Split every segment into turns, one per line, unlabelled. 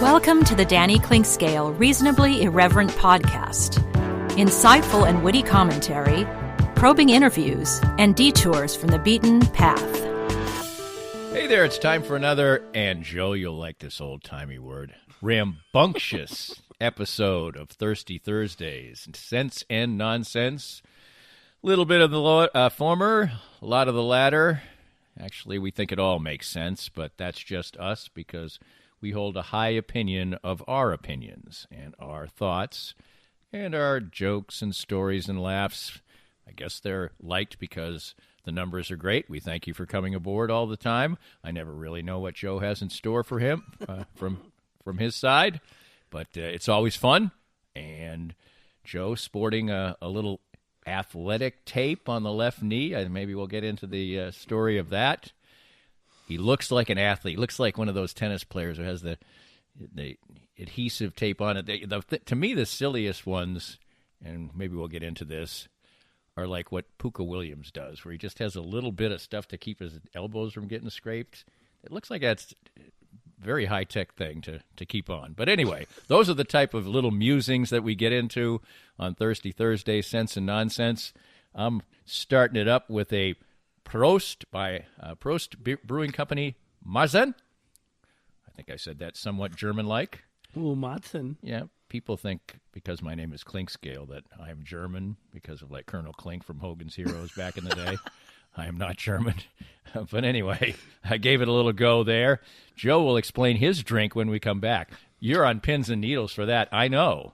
Welcome to the Danny Clinkscale Reasonably Irreverent podcast. Insightful and witty commentary, probing interviews, and detours from the beaten path.
Hey there, it's time for another, and Joe, you'll like this old-timey word, rambunctious episode of Thirsty Thursdays. Sense and nonsense. A little bit of the former, a lot of the latter. Actually, we think it all makes sense, but that's just us because we hold a high opinion of our opinions and our thoughts and our jokes and stories and laughs. I guess they're liked because the numbers are great. We thank you for coming aboard all the time. I never really know what Joe has in store for him from his side, but it's always fun. And Joe sporting a little athletic tape on the left knee. Maybe we'll get into the story of that. He looks like an athlete. He looks like one of those tennis players who has the adhesive tape on it. To me, the silliest ones, and maybe we'll get into this, are like what Puka Williams does, where he just has a little bit of stuff to keep his elbows from getting scraped. It looks like that's a very high-tech thing to keep on. But anyway, those are the type of little musings that we get into on Thirsty Thursday, Sense and Nonsense. I'm starting it up with a Prost by Prost Brewing Company, Marzen. I think I said that somewhat German-like.
Ooh, Marzen.
Yeah, people think because my name is Clinkscale that I am German because of like Colonel Klink from Hogan's Heroes back in the day. I am not German. But anyway, I gave it a little go there. Joe will explain his drink when we come back. You're on pins and needles for that, I know,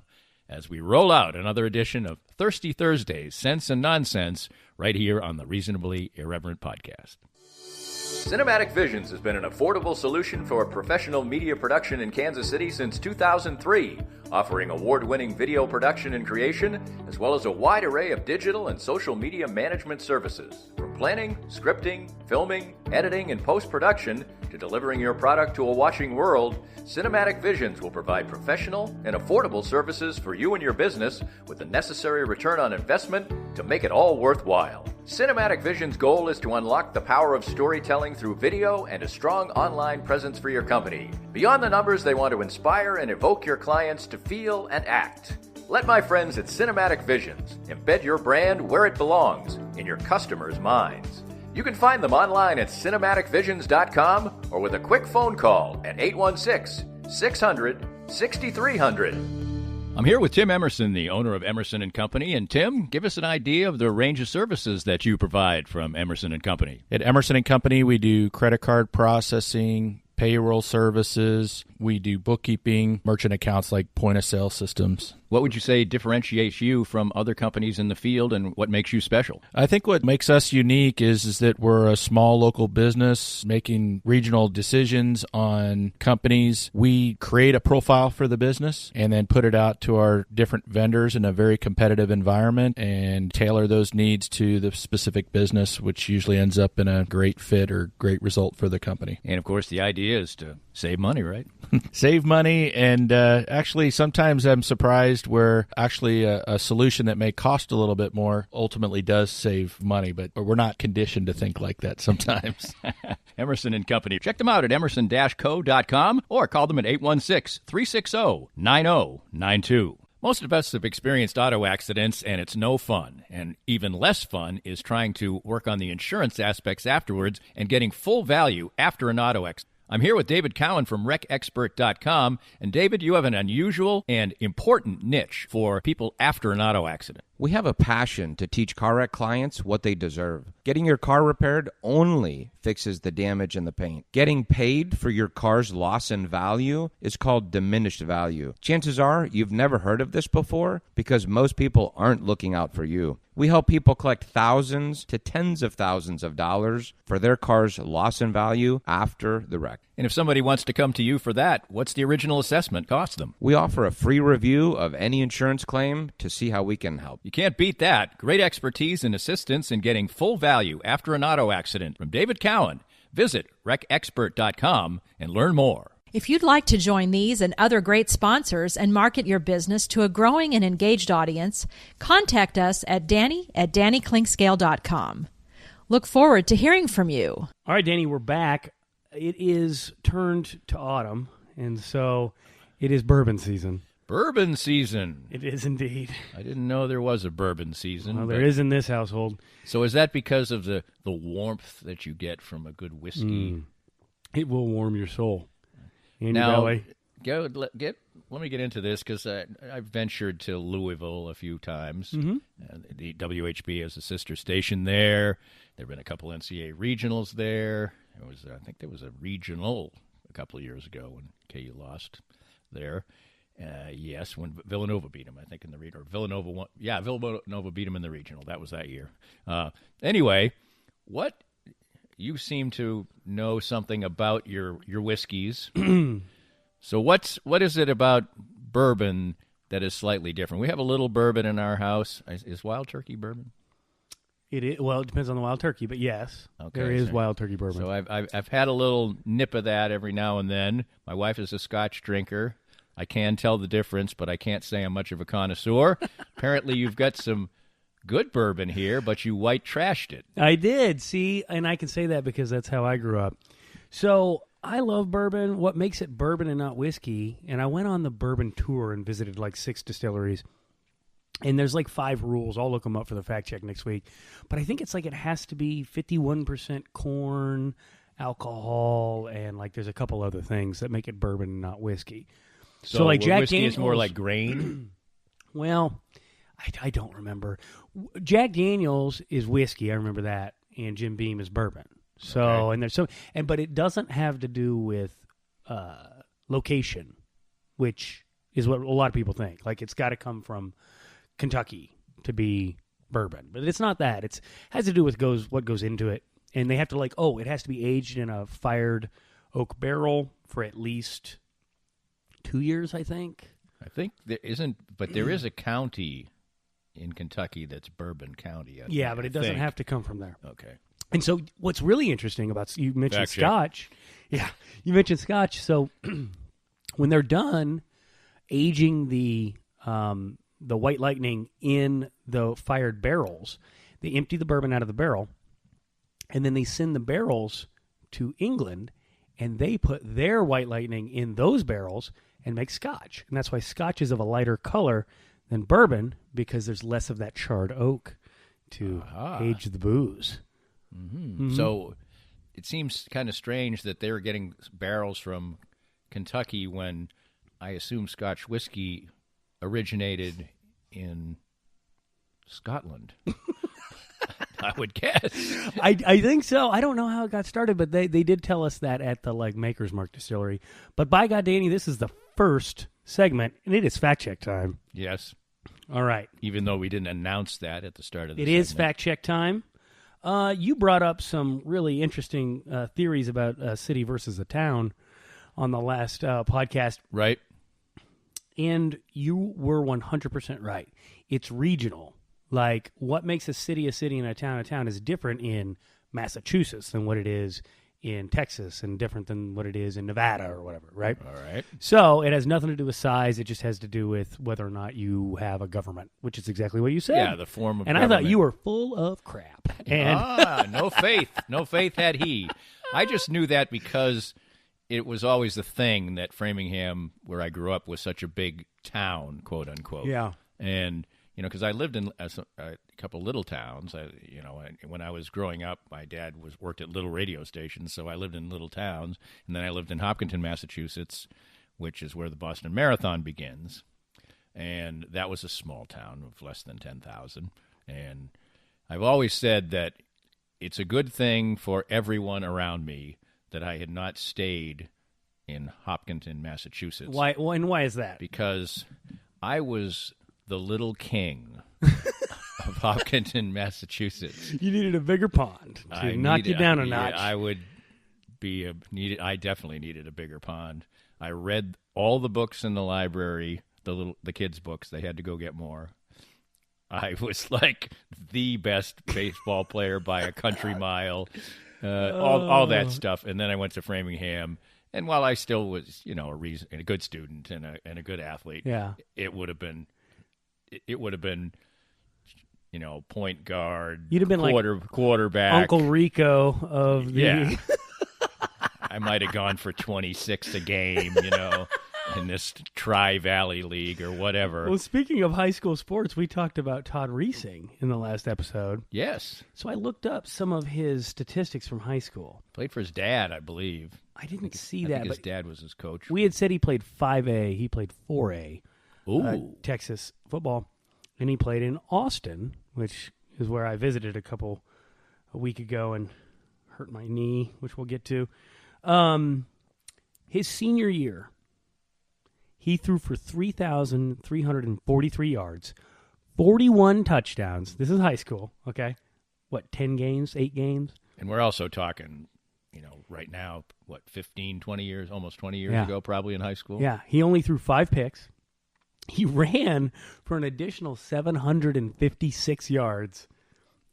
as we roll out another edition of Thirsty Thursdays, Sense and Nonsense, right here on the Reasonably Irreverent Podcast.
Cinematic Visions has been an affordable solution for professional media production in Kansas City since 2003, offering award-winning video production and creation, as well as a wide array of digital and social media management services. From planning, scripting, filming, editing, and post-production, to delivering your product to a watching world, Cinematic Visions will provide professional and affordable services for you and your business with the necessary return on investment to make it all worthwhile. Cinematic Vision's goal is to unlock the power of storytelling through video and a strong online presence for your company. Beyond the numbers, they want to inspire and evoke your clients to feel and act. Let my friends at Cinematic Visions embed your brand where it belongs, in your customers' minds. You can find them online at cinematicvisions.com or with a quick phone call at 816-600-6300.
I'm here with Tim Emerson, the owner of Emerson & Company. And Tim, give us an idea of the range of services that you provide from Emerson & Company.
At Emerson & Company, we do credit card processing, payroll services. We do bookkeeping, merchant accounts like point-of-sale systems.
What would you say differentiates you from other companies in the field, and what makes you special?
I think what makes us unique is that we're a small local business making regional decisions on companies. We create a profile for the business and then put it out to our different vendors in a very competitive environment and tailor those needs to the specific business, which usually ends up in a great fit or great result for the company.
And, of course, the idea is to save money, right?
Save money, and actually sometimes I'm surprised where actually a solution that may cost a little bit more ultimately does save money, but we're not conditioned to think like that sometimes.
Emerson & Company. Check them out at emerson-co.com or call them at 816-360-9092. Most of us have experienced auto accidents, and it's no fun. And even less fun is trying to work on the insurance aspects afterwards and getting full value after an auto accident. I'm here with David Cowan from wreckexpert.com. And David, you have an unusual and important niche for people after an auto accident.
We have a passion to teach car wreck clients what they deserve. Getting your car repaired only fixes the damage and the paint. Getting paid for your car's loss in value is called diminished value. Chances are you've never heard of this before because most people aren't looking out for you. We help people collect thousands to tens of thousands of dollars for their car's loss in value after the wreck.
And if somebody wants to come to you for that, what's the original assessment cost them?
We offer a free review of any insurance claim to see how we can help.
You can't beat that. Great expertise and assistance in getting full value after an auto accident from David Cowan. Visit wreckexpert.com and learn more.
If you'd like to join these and other great sponsors and market your business to a growing and engaged audience, contact us at danny@dannyclinkscale.com. Look forward to hearing from you.
All right, Danny, we're back. it is turned to autumn, and so it is bourbon season.
Bourbon season.
It is indeed.
I didn't know there was a bourbon season.
Well, there is in this household.
So is that because of the warmth that you get from a good whiskey?
It will warm your soul. And
Now,
your belly.
let me get into this because I've ventured to Louisville a few times. The WHB has a sister station there. There have been a couple NCAA regionals there. I think there was a regional a couple of years ago when KU lost there. Yes, when Villanova beat them, I think, in the regional. Villanova won. Yeah, Villanova beat them in the regional. That was that year. Anyway, you seem to know something about your whiskeys. So what is it about bourbon that is slightly different? We have a little bourbon in our house. Is Wild Turkey bourbon?
It is, well, it depends on the Wild Turkey, but yes,
Okay,
there is
so-
Wild Turkey bourbon.
So I've had a little nip of that every now and then. My wife is a Scotch drinker. I can tell the difference, but I can't say I'm much of a connoisseur. Apparently, you've got some good bourbon here, but you white trashed it.
I did, see, and I can say that because that's how I grew up. So I love bourbon. What makes it bourbon and not whiskey? And I went on the bourbon tour and visited like 6 distilleries. And there's like 5 rules. I'll look them up for the fact check next week. But I think it's like it has to be 51% corn, alcohol, and like there's a couple other things that make it bourbon and not whiskey. So like Jack
whiskey
Daniels
is more like grain.
Well, I don't remember. Jack Daniels is whiskey. I remember that, and Jim Beam is bourbon. So
Okay.
and there's but it doesn't have to do with location, which is what a lot of people think. Like it's got to come from Kentucky to be bourbon, but it's not that. It has to do with what goes into it, and they have to it has to be aged in a fired oak barrel for at least 2 years, I think.
I think there isn't, but there is a county in Kentucky that's Bourbon County.
Yeah, but it doesn't have to come from there.
Okay.
And so what's really interesting about, you mentioned
Fact check.
Scotch. Yeah, you mentioned Scotch. So when they're done aging the White Lightning in the fired barrels, they empty the bourbon out of the barrel, and then they send the barrels to England, and they put their White Lightning in those barrels and make Scotch. And that's why Scotch is of a lighter color than bourbon, because there's less of that charred oak to age the booze.
Mm-hmm. So it seems kind of strange that they're getting barrels from Kentucky when I assume Scotch whiskey originated in Scotland. I would guess.
I think so. I don't know how it got started, but they did tell us that at the Maker's Mark Distillery. But by God, Danny, this is the first segment, and it is fact check time.
Yes.
All right.
Even though we didn't announce that at the start of the
It
segment.
is fact check time. You brought up some really interesting theories about a city versus a town on the last podcast.
Right.
And you were 100% right. It's regional. Like, what makes a city and a town is different in Massachusetts than what it is in Texas, and different than what it is in Nevada or whatever, right?
All right.
So it has nothing to do with size. It just has to do with whether or not you have a government, which is exactly what you said.
Yeah, the form of
And
government.
I thought you were full of crap. And
no faith. No faith had he. I just knew that because it was always the thing that Framingham, where I grew up, was such a big town, quote unquote.
Yeah.
And, because I lived in a couple little towns. When I was growing up, my dad worked at little radio stations, so I lived in little towns. And then I lived in Hopkinton, Massachusetts, which is where the Boston Marathon begins. And that was a small town of less than 10,000. And I've always said that it's a good thing for everyone around me that I had not stayed in Hopkinton, Massachusetts.
why is that?
Because I was the little king of Hopkinton, Massachusetts.
You needed a bigger pond to knock you down a notch.
I would I definitely needed a bigger pond. I read all the books in the library, the kids' books. They had to go get more. I was like the best baseball player by a country mile, all that stuff. And then I went to Framingham. And while I still was, a good student and a good athlete,
Yeah.
it would have been, point guard.
You'd have been like
quarterback.
Uncle Rico of the.
Yeah. I might have gone for 26 a game, in this Tri-Valley League or whatever.
Well, speaking of high school sports, we talked about Todd Reesing in the last episode.
Yes.
So I looked up some of his statistics from high school.
Played for his dad, I believe.
I didn't see
I
that,
think his
but
dad was his coach.
we had said he played 5A. He played 4A.
Ooh.
Texas football. And he played in Austin, which is where I visited a week ago and hurt my knee, which we'll get to. His senior year, he threw for 3,343 yards, 41 touchdowns. This is high school, okay? 10 games, 8 games?
And we're also talking, right now, 15, 20 years, almost 20 years ago, probably in high school?
Yeah, he only threw 5 picks. He ran for an additional 756 yards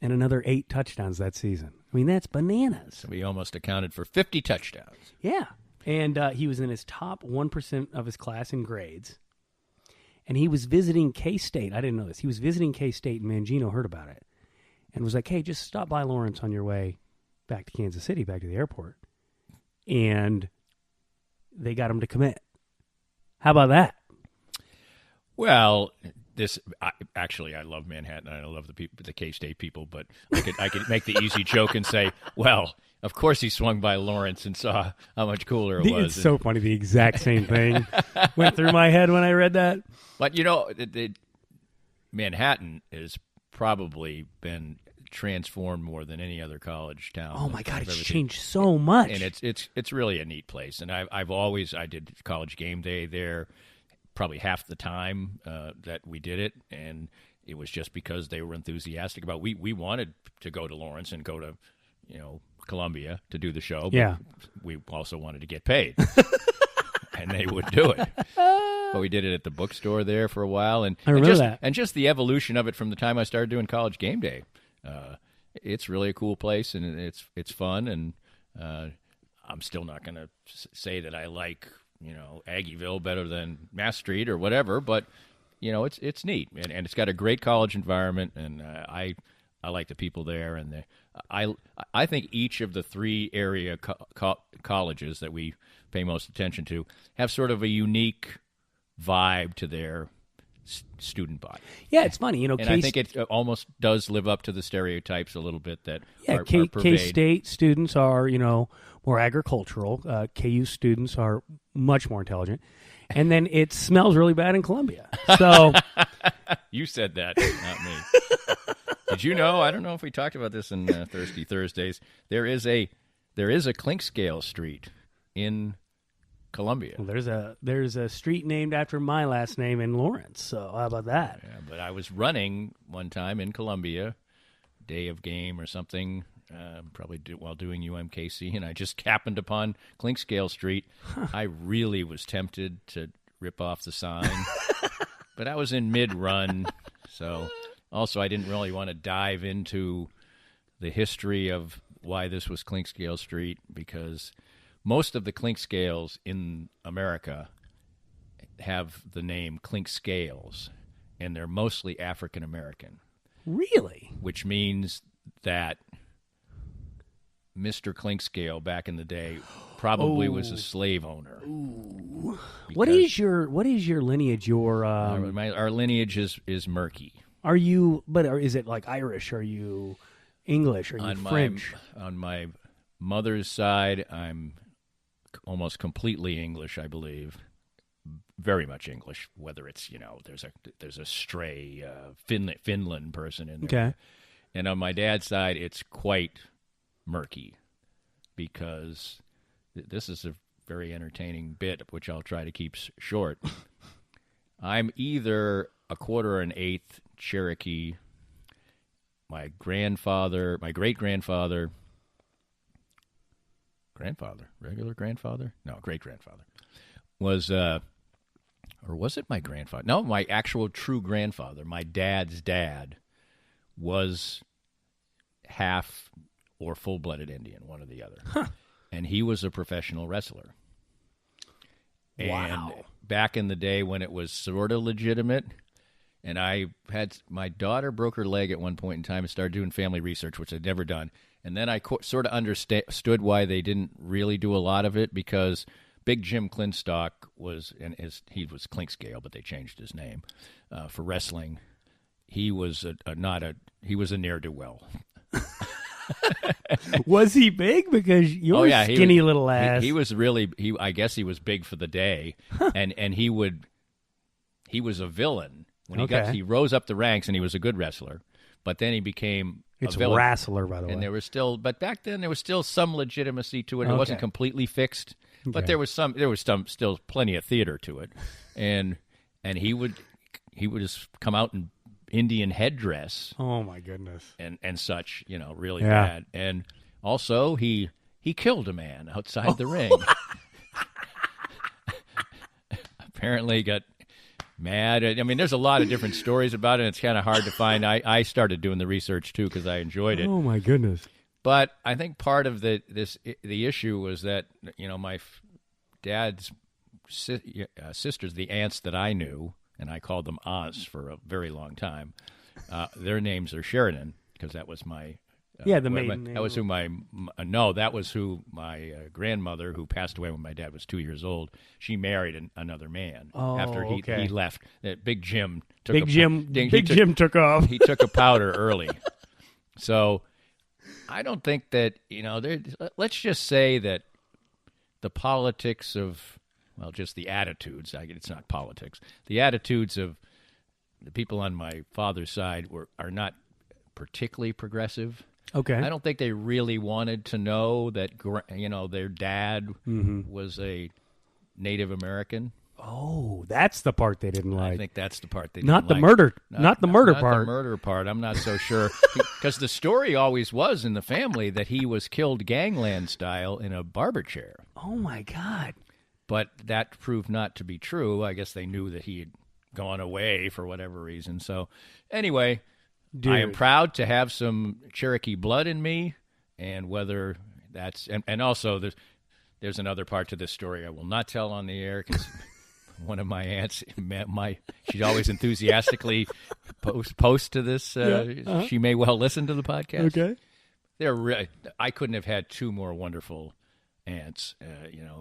and another 8 touchdowns that season. I mean, that's bananas.
So he almost accounted for 50 touchdowns.
Yeah. And he was in his top 1% of his class in grades. And he was visiting K-State. I didn't know this. He was visiting K-State, and Mangino heard about it and was like, hey, just stop by Lawrence on your way back to Kansas City, back to the airport. And they got him to commit. How about that?
Well, I love Manhattan. I love the K-State people, but I could make the easy joke and say, well, of course he swung by Lawrence and saw how much cooler it was.
It's so funny. The exact same thing went through my head when I read that.
But, Manhattan has probably been transformed more than any other college town.
Oh, my God, it's changed so much.
And it's really a neat place. And I did college game day there probably half the time that we did it, and it was just because they were enthusiastic about. We wanted to go to Lawrence and go to, Columbia to do the show. But
yeah,
we also wanted to get paid, and they would do it. But we did it at the bookstore there for a while, and just the evolution of it from the time I started doing college game day. It's really a cool place, and it's fun, and I'm still not going to say that I like Aggieville better than Mass Street or whatever, but it's neat, and it's got a great college environment, and I like the people there, and I think each of the 3 area colleges that we pay most attention to have sort of a unique vibe to their student body.
Yeah, it's funny,
and I think it almost does live up to the stereotypes a little bit that are pervade.
K-State students are more agricultural. KU students are much more intelligent. And then it smells really bad in Columbia. So
you said that, not me. Did you know? I don't know if we talked about this in Thirsty Thursdays. There is a Clinkscale Street in Columbia.
Well, there's a street named after my last name in Lawrence. So how about that?
Yeah, but I was running one time in Columbia, day of game or something. Probably while doing UMKC, and I just happened upon Clinkscale Street. I really was tempted to rip off the sign, but I was in mid-run, so also I didn't really want to dive into the history of why this was Clinkscale Street, because most of the Clinkscales in America have the name Clinkscales, and they're mostly African American.
Really?
Which means that Mr. Clinkscale back in the day probably was a slave owner.
Ooh. What is your lineage?
Our lineage is murky.
Are you? But is it like Irish? Are you English? Are you French?
On my mother's side, I'm almost completely English, I believe. Very much English. Whether it's there's a stray Finland person in there.
Okay.
And on my dad's side, it's quite murky, because this is a very entertaining bit, which I'll try to keep short. I'm either a quarter or an eighth Cherokee. My great-grandfather, great-grandfather was, or was it my grandfather? No, my actual true grandfather, my dad's dad, was half or full-blooded Indian, one or the other.
Huh.
And he was a professional wrestler.
Wow.
And back in the day when it was sort of legitimate, And my daughter broke her leg at one point in time and started doing family research, which I'd never done. And then I sort of understood why they didn't really do a lot of it, because Big Jim Clinstock he was Clinkscale, but they changed his name for wrestling. He was he was a ne'er-do-well.
Was he big? Because you're skinny little ass.
He was really. I guess he was big for the day, and he was a villain when he rose up the ranks, and he was a good wrestler. But then he became a villain.
wrestler, by the way.
And but back then there was still some legitimacy to it. It wasn't completely fixed, but there was still plenty of theater to it, and he would just come out in Indian headdress.
Oh my goodness.
And such, really bad. And also he killed a man outside the ring. Apparently got mad. I mean, there's a lot of different stories about it, and it's kind of hard to find. I started doing the research too because I enjoyed it.
Oh my goodness.
But I think part of the issue was that, my dad's sisters, the aunts that I knew, and I called them aunts for a very long time. Their names are Sheridan, because that was my
the maiden name.
That was who my grandmother, who passed away when my dad was 2 years old. She married another man after he left. Big Jim took
Jim took off.
He took a powder early, so I don't think that let's just say that the politics of. Well, just the attitudes. It's not politics. The attitudes of the people on my father's side are not particularly progressive.
Okay.
I don't think they really wanted to know that their dad was a Native American.
Oh, that's the part they didn't like.
I think that's the part they
not
didn't
the
like.
murder, not the murder part.
Not the murder part. I'm not so sure, because the story always was in the family that he was killed gangland style in a barber chair.
Oh my God.
But that proved not to be true. I guess they knew that he had gone away for whatever reason. So anyway, I am proud to have some Cherokee blood in me, and whether that's and also there's another part to this story I will not tell on the air, because one of my aunts, she'd always enthusiastically post to this. She may well listen to the podcast. Okay, I couldn't have had two more wonderful aunts.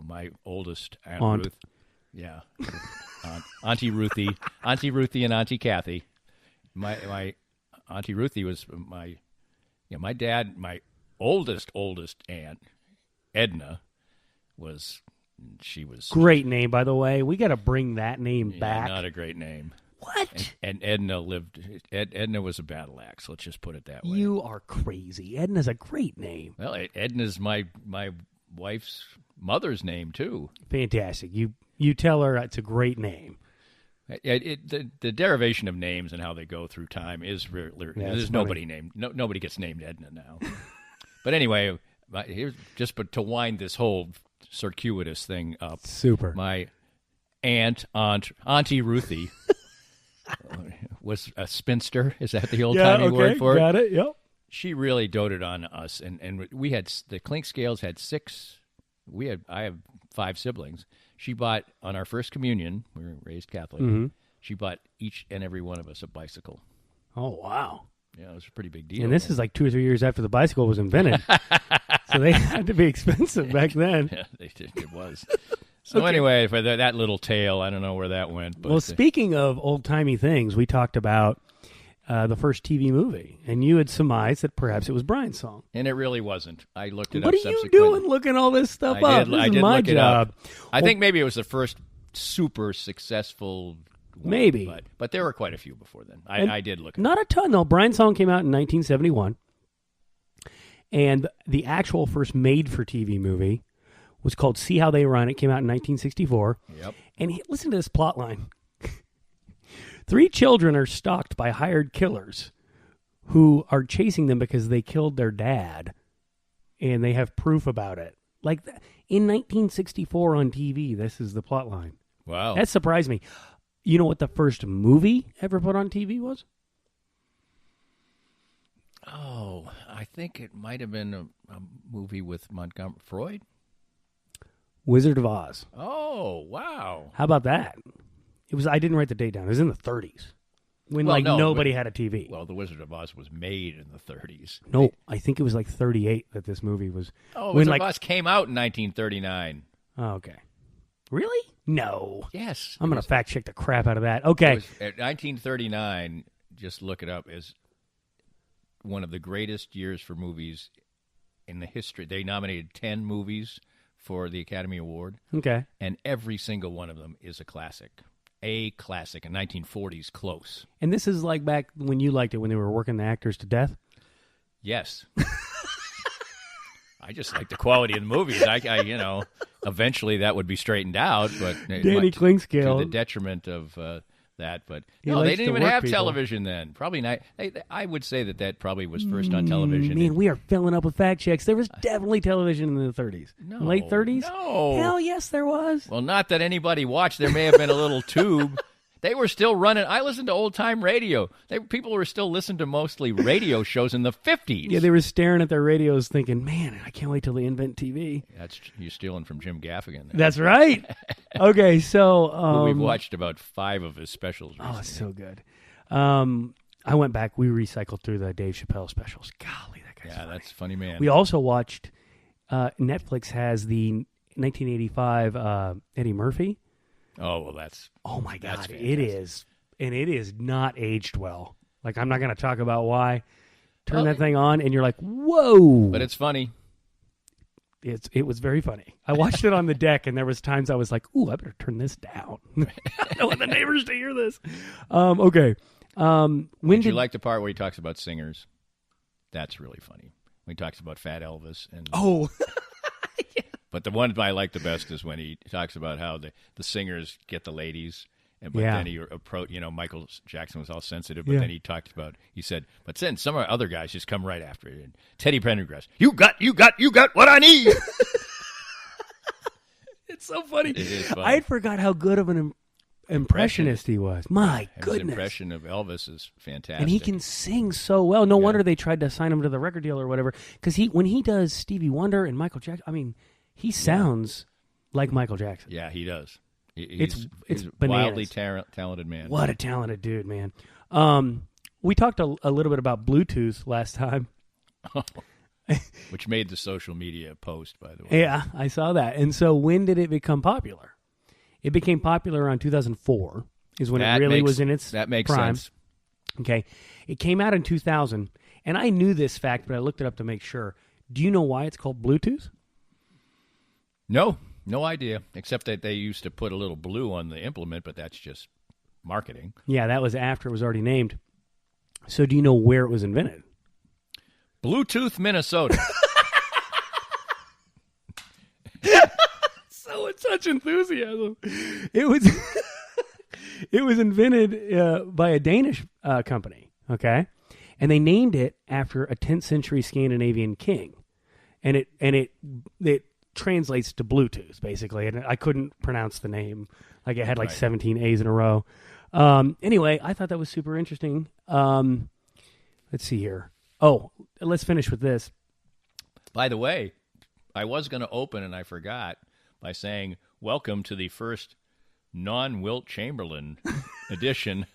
My oldest Aunt Ruth, Auntie Ruthie, and Auntie Kathy. My Auntie Ruthie was my dad. My oldest aunt Edna was
great name, by the way. We got to bring that name back.
Not a great name.
What?
And Edna Edna was a battle axe. Let's just put it that way.
You are crazy. Edna's a great name.
Well, Edna's my wife's mother's name too.
Fantastic. You tell her it's a great name.
The derivation of names and how they go through time is really. There's nobody named. Nobody gets named Edna now. But anyway, here's just to wind this whole circuitous thing up.
Super.
My Auntie Ruthie was a spinster. Is that the old-timey word for it?
Got it. Yep.
She really doted on us, and we had the Clinkscales had 6. I have 5 siblings. She bought on our first communion. We were raised Catholic. Mm-hmm. She bought each and every one of us a bicycle.
Oh wow!
Yeah, it was a pretty big deal.
And this is like 2 or 3 years after the bicycle was invented, so they had to be expensive back then.
Yeah, they did. It was. So anyway, for that little tale, I don't know where that went. But,
well, speaking of old-timey things, we talked about the first TV movie, and you had surmised that perhaps it was Brian's song.
And it really wasn't. I looked it
up
subsequently.
What are you doing looking all this stuff up? This is my job.
I think maybe it was the first super successful one.
Maybe.
But there were quite a few before then. I did look it up.
Not a ton, though. Brian's song came out in 1971, and the actual first made-for-TV movie was called See How They Run. It came out in 1964.
Yep.
And listen to this plot line. 3 children are stalked by hired killers who are chasing them because they killed their dad, and they have proof about it. Like in 1964 on TV, this is the plot line.
Wow.
That surprised me. You know what the first movie ever put on TV was?
Oh, I think it might have been a movie with Montgomery Freud.
Wizard of Oz.
Oh, wow.
How about that? It was. I didn't write the date down. It was in the 30s. when
Well, no,
nobody had a TV.
Well, The Wizard of Oz was made in the 30s.
No, I think it was like 38 that this movie was.
Oh,
when,
Wizard of Oz came out in 1939.
Oh, okay. Really? No.
Yes.
I'm going to fact check the crap out of that. Okay.
At 1939, just look it up, is one of the greatest years for movies in the history. They nominated 10 movies for the Academy Award.
Okay.
And every single one of them is a classic. A classic. In 1940s, close.
And this is like back when you liked it, when they were working the actors to death?
Yes. I just like the quality of the movies. Eventually that would be straightened out, but
Danny Klingscale,
to the detriment of that. But
he
no, they
likes
didn't
to
even
work
have
people.
television then. Probably not. I would say that probably was first on television.
Man, we are filling up with fact checks. There was definitely television in the 30s.
No.
Late 30s?
No.
Hell yes, there was.
Well, not that anybody watched. There may have been a little tube. They were still running. I listened to old-time radio. People were still listening to mostly radio shows in the 50s.
Yeah, they were staring at their radios thinking, man, I can't wait till they invent TV.
You're stealing from Jim Gaffigan. There.
That's right. Okay, so...
we've watched about 5 of his specials recently.
Oh, it's so good. I went back. We recycled through the Dave Chappelle specials. Golly, that guy's funny.
That's a funny man.
We also watched... Netflix has the 1985 Eddie Murphy.
Oh, well, that's...
Oh, my God.
fantastic.
It is. And it is not aged well. Like, I'm not going to talk about why. Turn that thing on, and you're like, whoa.
But it's funny.
It was very funny. I watched it on the deck, and there was times I was like, ooh, I better turn this down. I don't want the neighbors to hear this. Okay.
Did you like the part where he talks about singers? That's really funny. When he talks about Fat Elvis.
Oh.
But the one I like the best is when he talks about how the singers get the ladies. But
Yeah.
then he approached, Michael Jackson was all sensitive, but
Yeah.
then he said, but then some of our other guys just come right after it. And Teddy Pendergrass, you got what I need.
It's so funny.
It is funny.
I forgot how good of an impressionist he was. My
His
goodness.
impression of Elvis is fantastic.
And he can sing so well. No wonder they tried to sign him to the record deal or whatever. Because when he does Stevie Wonder and Michael Jackson, I mean, he sounds like Michael Jackson.
Yeah, he does.
It's
He's a
bananas.
wildly talented man.
What a talented dude, man. We talked a little bit about Bluetooth last time.
Which made the social media post, by the way.
Yeah, I saw that. And so when did it become popular? It became popular around 2004 is when it really was in its
That makes
prime.
sense.
Okay. It came out in 2000, and I knew this fact, but I looked it up to make sure. Do you know why it's called Bluetooth?
No idea, except that they used to put a little blue on the implement, but that's just marketing.
Yeah, that was after it was already named. So do you know where it was invented?
Bluetooth, Minnesota.
So it's such enthusiasm. It was it was invented by a Danish company, okay? And they named it after a 10th century Scandinavian king. And it translates to Bluetooth, basically. And I couldn't pronounce the name. Like, it had like 17 A's in a row. Anyway, I thought that was super interesting. Let's see here. Oh, let's finish with this.
By the way, I was going to open, and I forgot, by saying, welcome to the first non-Wilt Chamberlain edition.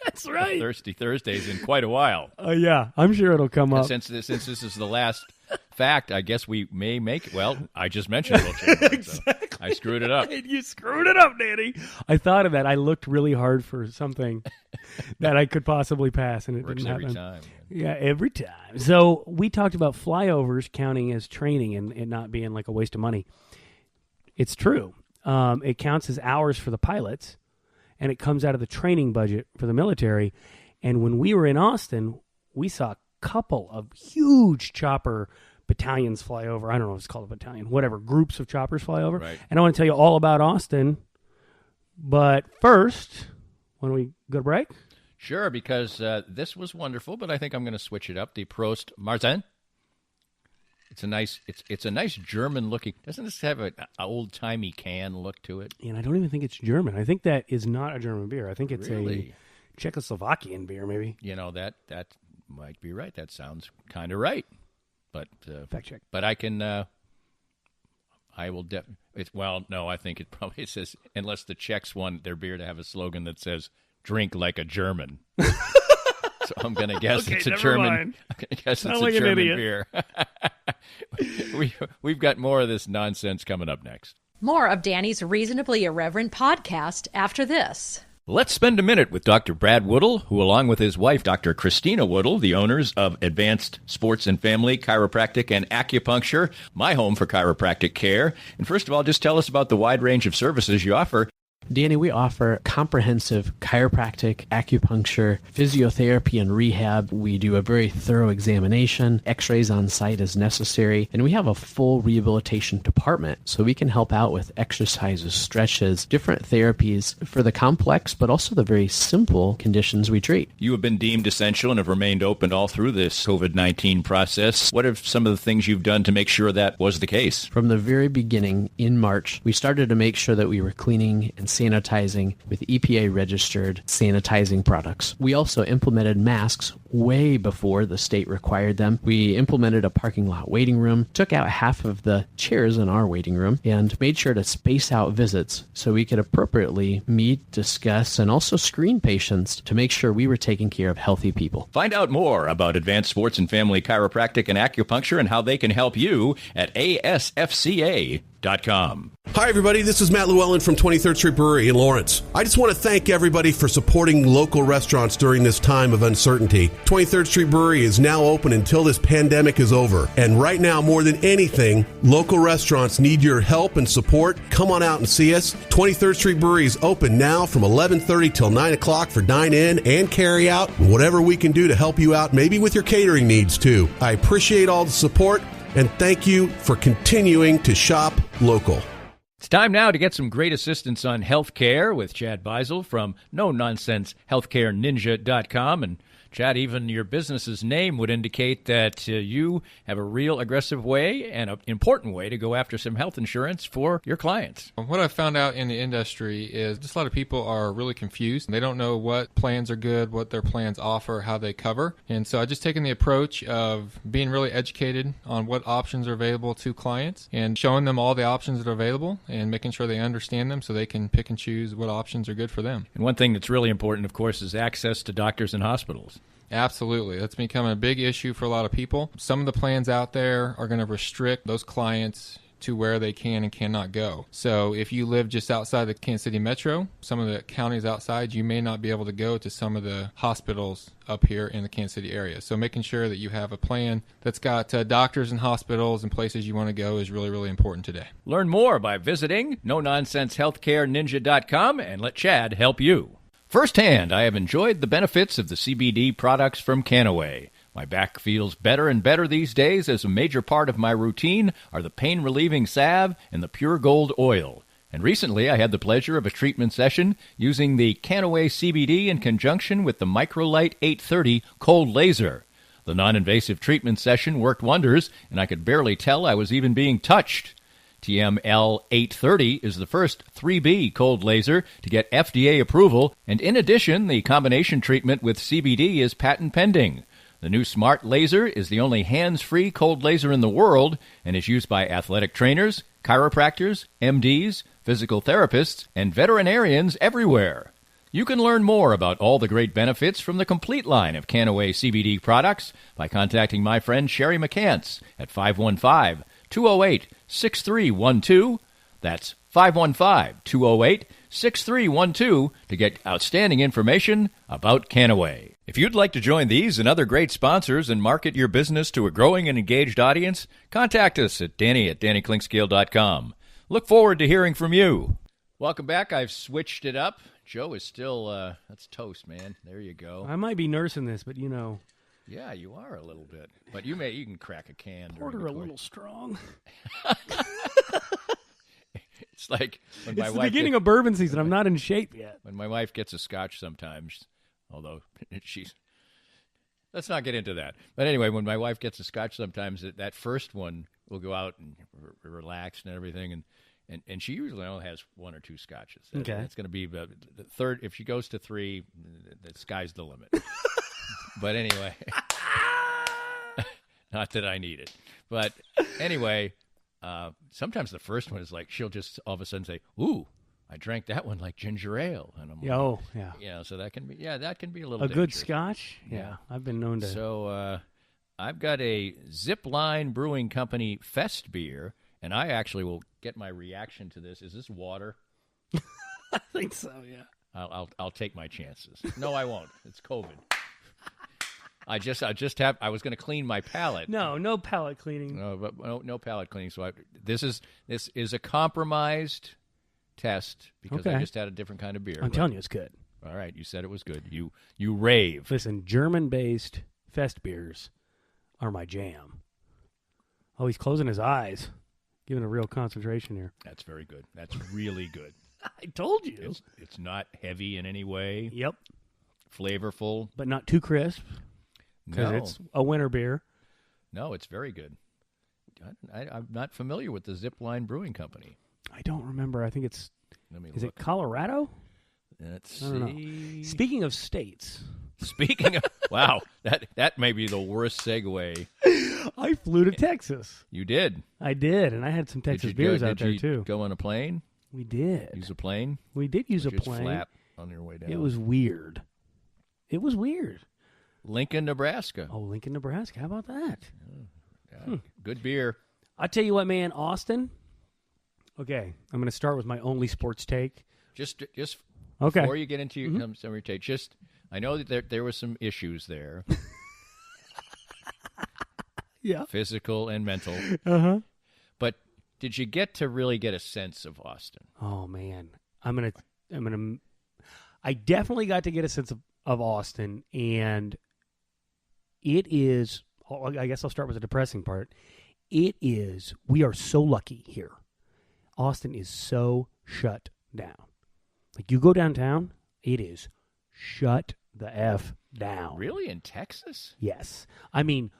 That's right.
Of Thirsty Thursdays in quite a while.
Yeah, I'm sure it'll come up.
Since this is the last fact, I guess we may make it. Well, I just mentioned Wilt Chamberlain.
Exactly.
So I screwed it up.
You screwed it up, Danny. I thought of that. I looked really hard for something that I could possibly pass, and it
Works
didn't happen.
every time.
Yeah, every time. So we talked about flyovers counting as training and not being like a waste of money. It's true. It counts as hours for the pilots, and it comes out of the training budget for the military. And when we were in Austin, we saw a couple of huge chopper battalions fly over. I don't know if it's called a battalion, whatever, groups of choppers fly over.
Right.
And I want to tell you all about Austin. But first, when we go to break?
Sure, because this was wonderful, but I think I'm going to switch it up. The Prost Martin. It's a nice German looking. Doesn't this have an old timey can look to it?
And I don't even think it's German. I think that is not a German beer. I think it's
Really?
a Czechoslovakian beer, maybe.
You know, that might be right. That sounds kind of right. But
Fact check.
But I can. I will. No, I think it probably says, unless the Czechs want their beer to have a slogan that says drink like a German. So I'm going to guess it's a German.
Mind.
I'm going to guess it's
like
a German
idiot.
beer. We've got more of this nonsense coming up next.
More of Danny's Reasonably Irreverent podcast after this.
Let's spend a minute with Dr. Brad Woodle, who, along with his wife, Dr. Christina Woodle, the owners of Advanced Sports and Family Chiropractic and Acupuncture, my home for chiropractic care. And first of all, just tell us about the wide range of services you offer.
Danny, we offer comprehensive chiropractic, acupuncture, physiotherapy, and rehab. We do a very thorough examination, x-rays on site as necessary, and we have a full rehabilitation department, so we can help out with exercises, stretches, different therapies for the complex, but also the very simple conditions we treat.
You have been deemed essential and have remained open all through this COVID-19 process. What are some of the things you've done to make sure that was the case?
From the very beginning, in March, we started to make sure that we were cleaning and sanitizing with EPA-registered sanitizing products. We also implemented masks way before the state required them. We implemented a parking lot waiting room, took out half of the chairs in our waiting room, and made sure to space out visits so we could appropriately meet, discuss, and also screen patients to make sure we were taking care of healthy people.
Find out more about Advanced Sports and Family Chiropractic and Acupuncture and how they can help you at asfca.com.
Hi, everybody. This is Matt Llewellyn from 23rd Street Brewery in Lawrence. I just want to thank everybody for supporting local restaurants during this time of uncertainty. 23rd Street Brewery is now open until this pandemic is over. And right now, more than anything, local restaurants need your help and support. Come on out and see us. 23rd Street Brewery is open now from 11:30 till 9 o'clock for dine-in and carry-out. Whatever we can do to help you out, maybe with your catering needs, too. I appreciate all the support. And thank you for continuing to shop local.
It's time now to get some great assistance on healthcare with Chad Beisel from no-nonsense-healthcareninja.com. And Chad, even your business's name would indicate that you have a real aggressive way and an important way to go after some health insurance for your clients.
What I've found out in the industry is just a lot of people are really confused. They don't know what plans are good, what their plans offer, how they cover. And so I've just taken the approach of being really educated on what options are available to clients and showing them all the options that are available and making sure they understand them so they can pick and choose what options are good for them.
And one thing that's really important, of course, is access to doctors and hospitals.
Absolutely. That's become a big issue for a lot of people. Some of the plans out there are going to restrict those clients to where they can and cannot go. So if you live just outside the Kansas City metro, some of the counties outside, you may not be able to go to some of the hospitals up here in the Kansas City area. So making sure that you have a plan that's got doctors and hospitals and places you want to go is really, really important today.
Learn more by visiting no-nonsense-healthcareninja.com and let Chad help you. Firsthand, I have enjoyed the benefits of the CBD products from Canaway. My back feels better and better these days as a major part of my routine are the pain-relieving salve and the pure gold oil. And recently I had the pleasure of a treatment session using the Canaway CBD in conjunction with the Microlight 830 cold laser. The non-invasive treatment session worked wonders, and I could barely tell I was even being touched. TML 830 is the first 3B cold laser to get FDA approval, and in addition, the combination treatment with CBD is patent pending. The new smart laser is the only hands-free cold laser in the world and is used by athletic trainers, chiropractors, MDs, physical therapists, and veterinarians everywhere. You can learn more about all the great benefits from the complete line of Canaway CBD products by contacting my friend Sherry McCants at 515-208-6312. That's 515-208-6312 to get outstanding information about Canaway. If you'd like to join these and other great sponsors and market your business to a growing and engaged audience, contact us at Danny@DannyKlinkScale.com. Look forward to hearing from you. Welcome back. I've switched it up. Joe is still, that's toast, man. There you go.
I might be nursing this, but you know.
Yeah, you are a little bit. But you can crack a can.
Porter a little strong.
It's like when my
it's the
wife
beginning of bourbon season. I'm not in shape yet.
When my wife gets a scotch sometimes, although let's not get into that. But anyway, when my wife gets a scotch sometimes, that first one will go out and relax and everything, and she usually only has one or two scotches.
Okay.
It's going to be the third. If she goes to three, the sky's the limit. But anyway, not that I need it. But anyway, sometimes the first one is like she'll just all of a sudden say, "Ooh, I drank that one like ginger ale, and I'm
Oh, yeah.
so that can be a little
A good
dangerous.
Scotch? Yeah. I've been known to.
So I've got a Zipline Brewing Company Fest beer, and I actually will get my reaction to this. Is this water?
I think so, yeah.
I'll take my chances. No, I won't. It's COVID. I was going to clean my palate.
No palate cleaning.
No palate cleaning. So this is a compromised test because I
Okay.
just had a different kind of beer.
I'm telling you, it's good.
All right, you said it was good. You rave.
Listen, German-based fest beers are my jam. Oh, he's closing his eyes, giving a real concentration here.
That's very good. That's really good.
I told you.
It's not heavy in any way.
Yep.
Flavorful.
But not too crisp because
No.
it's a winter beer.
No, it's very good. I'm not familiar with the Zipline Brewing Company.
I don't remember. I think it's.
Let me
Is
look.
it Colorado?
Let's
I don't
see.
know. Speaking of states,
Speaking of, wow, that may be the worst segue.
I flew to Texas.
You did.
I did, and I had some Texas beers out there too.
Go on a plane?
We did.
Use a plane?
We did use a
Just
plane.
flap on your way down.
It was weird. It was weird.
Lincoln, Nebraska.
Oh, Lincoln, Nebraska. How about that?
Yeah, good beer.
I tell you what, man, Austin. Okay, I'm going to start with my only sports take.
Just
Okay.
before you get into your some of your take, I know that there were some issues there,
Yeah.
physical and mental.
Uh-huh.
But did you get to really get a sense of Austin?
Oh man, I definitely got to get a sense of Austin, and it is. I guess I'll start with the depressing part. We are so lucky here. Austin is so shut down. Like you go downtown, it is shut the F down.
Really, in Texas?
Yes. I mean,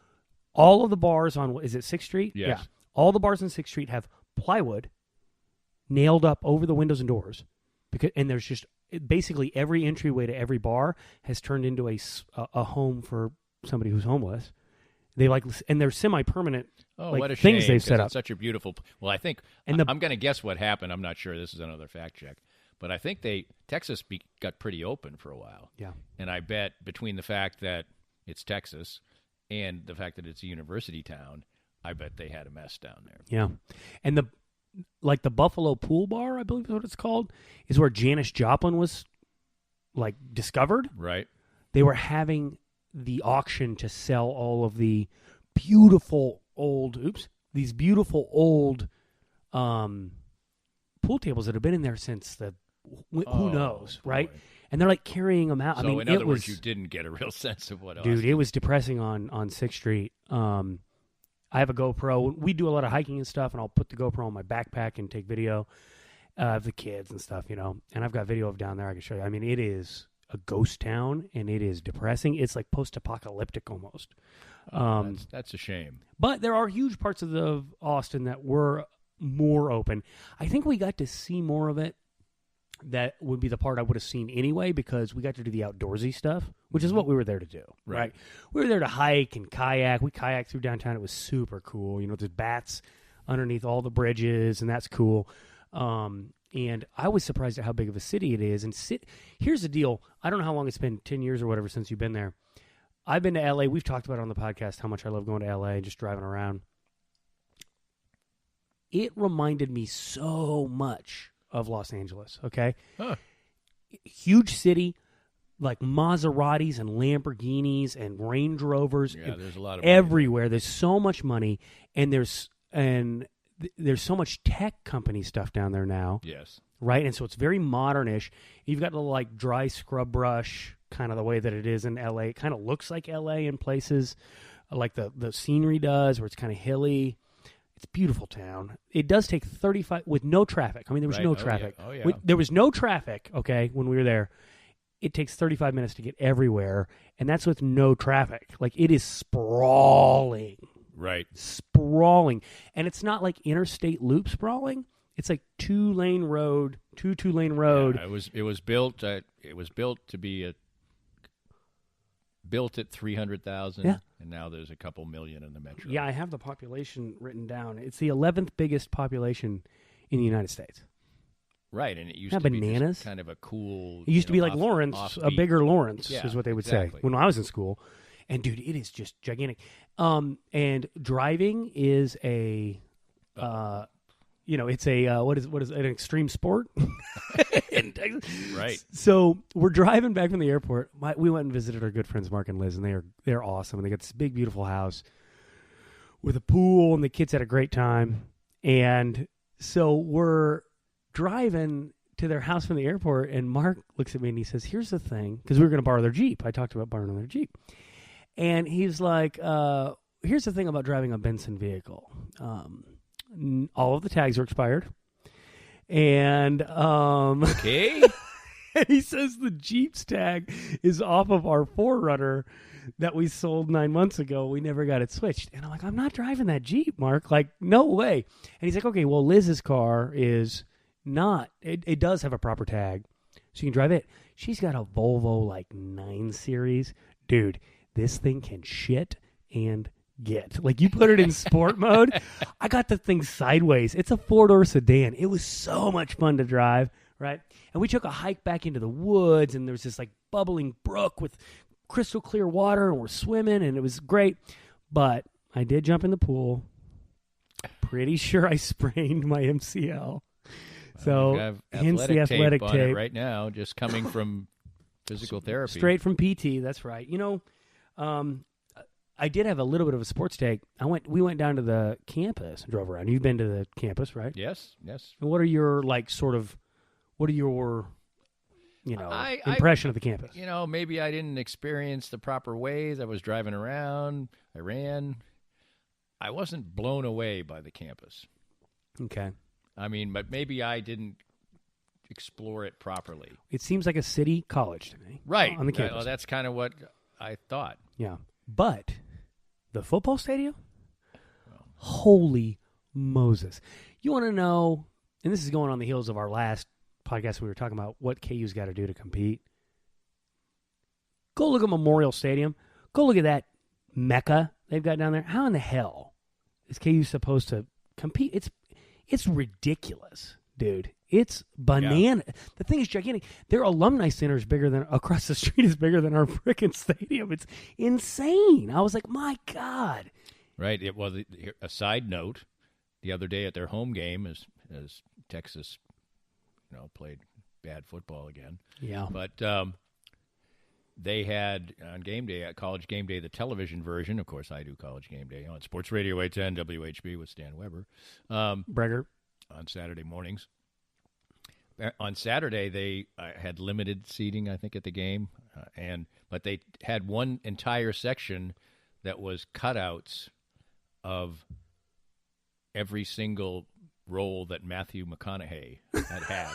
all of the bars on, is it 6th Street?
Yes.
Yeah. All the bars on 6th Street have plywood nailed up over the windows and doors. And there's just, basically every entryway to every bar has turned into a home for somebody who's homeless. And they're semi-permanent
What a
things
shame,
they've set
'cause
up.
it's such a beautiful. Well, I think
And
I'm going to guess what happened. I'm not sure. This is another fact check, but I think Texas got pretty open for a while.
Yeah.
And I bet between the fact that it's Texas and the fact that it's a university town, I bet they had a mess down there.
Yeah. And the Buffalo Pool Bar, I believe is what it's called, is where Janis Joplin was discovered.
Right.
They were having the auction to sell all of the beautiful old pool tables that have been in there since who knows, right?
boy.
And they're carrying them out.
So
I mean,
in other words,
was,
you didn't get a real sense of what.
dude,
Austin.
it was depressing on 6th Street. I have a GoPro. We do a lot of hiking and stuff, and I'll put the GoPro on my backpack and take video of the kids and stuff, And I've got video of down there I can show you. I mean, it is a ghost town, and it is depressing. It's like post-apocalyptic almost.
That's a shame.
But there are huge parts of Austin that were more open. I think we got to see more of it. That would be the part I would have seen anyway, because we got to do the outdoorsy stuff, which is what we were there to do, right? We were there to hike and kayak. We kayaked through downtown. It was super cool. There's bats underneath all the bridges, and that's cool. And I was surprised at how big of a city it is. And here's the deal. I don't know how long it's been, 10 years or whatever, since you've been there. I've been to L.A. We've talked about it on the podcast how much I love going to L.A. and just driving around. It reminded me so much of Los Angeles, okay?
Huh.
Huge city, like Maseratis and Lamborghinis and Range Rovers.
Yeah, there's a lot of
everywhere. There's so much money, and there's so much tech company stuff down there now.
Yes.
Right? And so it's very modernish. You've got the dry scrub brush, kind of the way that it is in L.A. It kind of looks like L.A. in places, like the scenery does, where it's kind of hilly. It's a beautiful town. It does take 35 with no traffic. I mean, there was no traffic.
Oh, yeah.
There was no traffic, okay, when we were there. It takes 35 minutes to get everywhere, and that's with no traffic. It is sprawling.
Right.
Sprawling. And it's not like interstate loop sprawling. It's like two-lane road.
Yeah, it was built to be built at 300,000,
Yeah.
and now there's a couple million in the metro.
Yeah, I have the population written down. It's the 11th biggest population in the United States.
Right, and it used
Not
to
bananas.
be just kind of a cool.
It used to be like Lawrence, a
offbeat.
bigger Lawrence
Yeah,
is what they would
exactly.
say when I was in school. And dude, it is just gigantic. And driving is a, it's a what is an extreme sport in Texas.
Right.
So we're driving back from the airport. We went and visited our good friends Mark and Liz, and they're awesome. And they got this big, beautiful house with a pool, and the kids had a great time. And so we're driving to their house from the airport, and Mark looks at me and he says, "Here's the thing," because we were going to borrow their Jeep. I talked about borrowing their Jeep, and he's like, "Here's the thing about driving a Benson vehicle. All of the tags are expired, and
Okay.
and he says the Jeep's tag is off of our 4Runner that we sold 9 months ago. We never got it switched." And I'm like, "I'm not driving that Jeep, Mark. Like, no way." And he's like, "Okay, well, Liz's car is not. It does have a proper tag, so you can drive it. She's got a Volvo like 9 Series. Dude, this thing can shit and get. Like, you put it in sport mode. I got the thing sideways. It's a 4-door sedan. It was so much fun to drive, right? And we took a hike back into the woods, and there was this like bubbling brook with crystal clear water, and we're swimming, and it was great. But I did jump in the pool. Pretty sure I sprained my MCL. So
You have
hence the athletic
tape on it
tape.
right now, just coming from physical therapy.
Straight from PT, that's right. I did have a little bit of a sports take. We went down to the campus and drove around. You've been to the campus, right?
Yes.
And what are your impression of the campus?
Maybe I didn't experience the proper ways. I was driving around. I ran. I wasn't blown away by the campus.
Okay.
I mean, but maybe I didn't explore it properly.
It seems like a city college to me.
Right.
On the campus.
That's kind of what I thought.
Yeah. But the football stadium? Holy Moses. You want to know, and this is going on the heels of our last podcast we were talking about what KU's got to do to compete. Go look at Memorial Stadium. Go look at that Mecca they've got down there. How in the hell is KU supposed to compete? It's ridiculous, dude. It's banana. Yeah. The thing is gigantic. Their alumni center is bigger than, across the street is bigger than our freaking stadium. It's insane. I was like, my God.
Right. It was a side note. The other day at their home game, as Texas, played bad football again.
Yeah.
But they had on game day, at College Game Day, the television version. Of course, I do College Game Day on Sports Radio 810 WHB with Stan Weber.
Breger.
On Saturday mornings. On Saturday, they had limited seating, I think, at the game, but they had one entire section that was cutouts of every single role that Matthew McConaughey had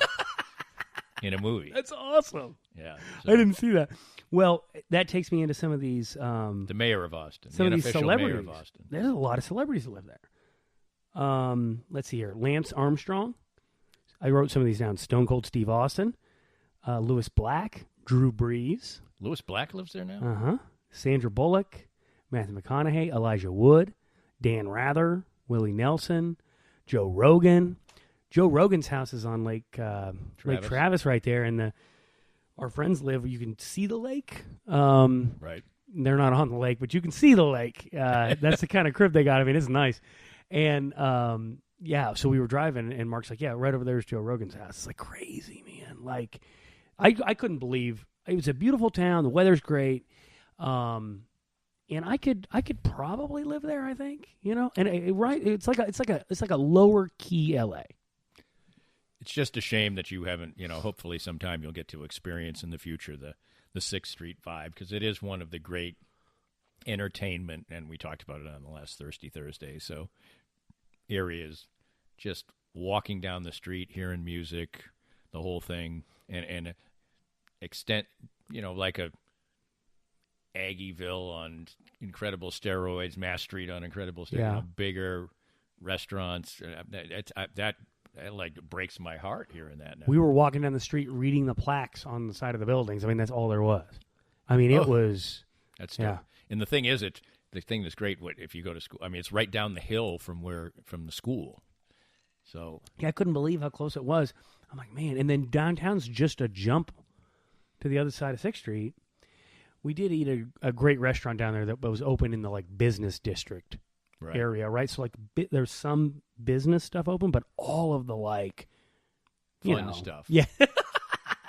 in a movie.
That's awesome.
Yeah,
I didn't see that. Well, that takes me into some of these.
The mayor of Austin.
Some
the
of these
unofficial
celebrities.
Mayor of Austin.
There's a lot of celebrities that live there. Let's see here. Lance Armstrong. I wrote some of these down. Stone Cold Steve Austin. Louis Black. Drew Brees.
Louis Black lives there now?
Uh-huh. Sandra Bullock. Matthew McConaughey. Elijah Wood. Dan Rather. Willie Nelson. Joe Rogan. Joe Rogan's house is on Lake Travis right there, and our friends live. You can see the lake.
Right.
They're not on the lake, but you can see the lake. That's the kind of crib they got. I mean, it's nice. And so we were driving, and Mark's like, "Yeah, right over there is Joe Rogan's house." It's like crazy, man. Like, I couldn't believe it was a beautiful town. The weather's great. And I could probably live there. I think, and it's like a lower key LA.
It's just a shame that you haven't, hopefully sometime you'll get to experience in the future the 6th Street vibe, because it is one of the great entertainment, and we talked about it on the last Thirsty Thursday. So areas, just walking down the street, hearing music, the whole thing, and extent, like a Aggieville on incredible steroids, Mass Street on incredible steroids, bigger restaurants. That like breaks my heart hearing that now.
We were walking down the street reading the plaques on the side of the buildings. I mean, that's all there was. I mean, it was.
That's tough. And the thing is, the thing that's great if you go to school. I mean, it's right down the hill from the school. So
I couldn't believe how close it was. I'm like, man. And then downtown's just a jump to the other side of 6th Street. We did eat a great restaurant down there that was open in the like business district area, right? So like there's some business stuff open, but all of the like
fun stuff.
Yeah.